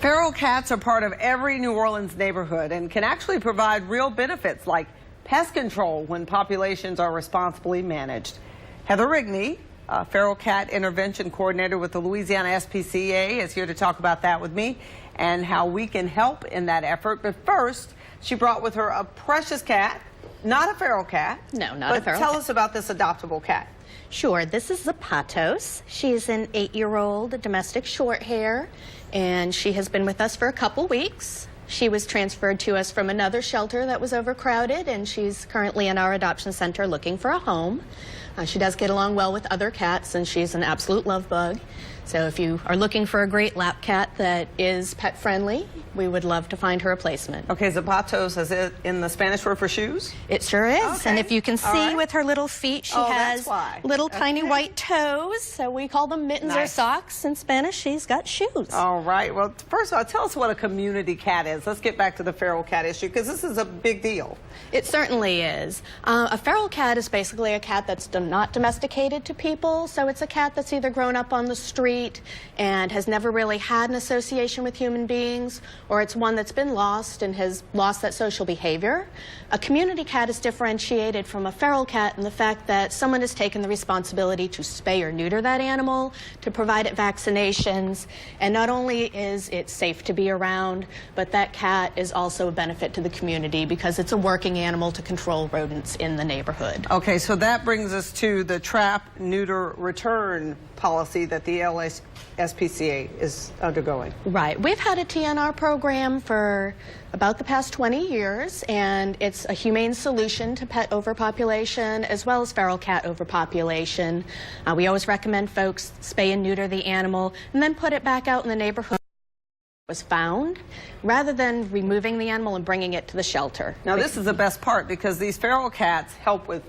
Feral cats are part of every New Orleans neighborhood and can actually provide real benefits like pest control when populations are responsibly managed. Heather Rigney, feral cat intervention coordinator with the Louisiana SPCA, is here to talk about that with me and how we can help in that effort. But first, she brought with her a precious cat, not a feral cat. No, not a feral cat. Tell us about this adoptable cat. Sure, this is Zapatos. She's an 8-year-old domestic short hair, and she has been with us for a couple weeks. She was transferred to us from another shelter that was overcrowded, and she's currently in our adoption center looking for a home. She does get along well with other cats, and she's an absolute love bug. So if you are looking for a great lap cat that is pet friendly, we would love to find her a placement. Okay, Zapatos, is it in the Spanish word for shoes? It sure is. Okay. And if you can see with her little feet, she has little tiny white toes. So we call them mittens or socks. In Spanish, she's got shoes. All right. Well, first of all, tell us what a community cat is. Let's get back to the feral cat issue, because this is a big deal. It certainly is. A feral cat is basically a cat that's not domesticated to people. So it's a cat that's either grown up on the street and has never really had an association with human beings, or it's one that's been lost and has lost that social behavior. A community cat is differentiated from a feral cat in the fact that someone has taken the responsibility to spay or neuter that animal, to provide it vaccinations, and not only is it safe to be around, but that cat is also a benefit to the community because it's a working animal to control rodents in the neighborhood. Okay, so that brings us to the Trap-Neuter-Return Policy that the LASPCA is undergoing. Right. We've had a TNR program for about the past 20 years, and it's a humane solution to pet overpopulation as well as feral cat overpopulation. We always recommend folks spay and neuter the animal and then put it back out in the neighborhood was found, rather than removing the animal and bringing it to the shelter. Now, this is the best part, because these feral cats help with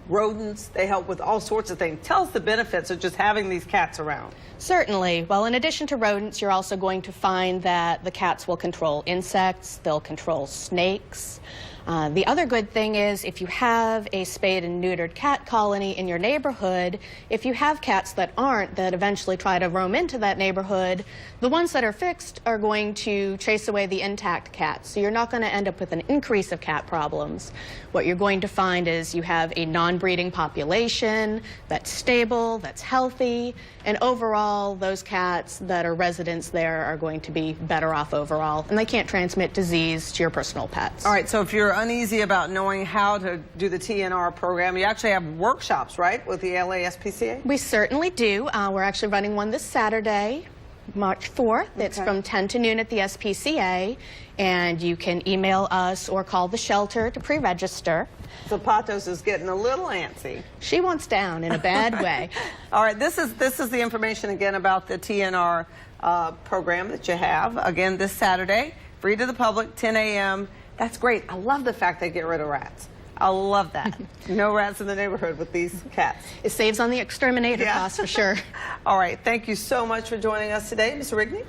rodents, they help with all sorts of things. Tell us the benefits of just having these cats around. Certainly. Well, in addition to rodents, you're also going to find that the cats will control insects, they'll control snakes. The other good thing is if you have a spayed and neutered cat colony in your neighborhood, if you have cats that aren't, that eventually try to roam into that neighborhood, the ones that are fixed are going to chase away the intact cats. So you're not going to end up with an increase of cat problems. What you're going to find is you have a non-breeding population that's stable, that's healthy, and overall those cats that are residents there are going to be better off overall, and they can't transmit disease to your personal pets. All right, so if you're uneasy about knowing how to do the TNR program, you actually have workshops, right, with the LASPCA? We certainly do. We're actually running one this Saturday, March 4th. Okay. It's from 10 to noon at the SPCA, and you can email us or call the shelter to pre-register. Zapatos is getting a little antsy. She wants down in a bad way. All right, this is the information again about the TNR program that you have. Again, this Saturday, free to the public, 10 a.m. That's great. I love the fact they get rid of rats. I love that. No rats in the neighborhood with these cats. It saves on the exterminator costs for sure. All right. Thank you so much for joining us today, Ms. Rigney.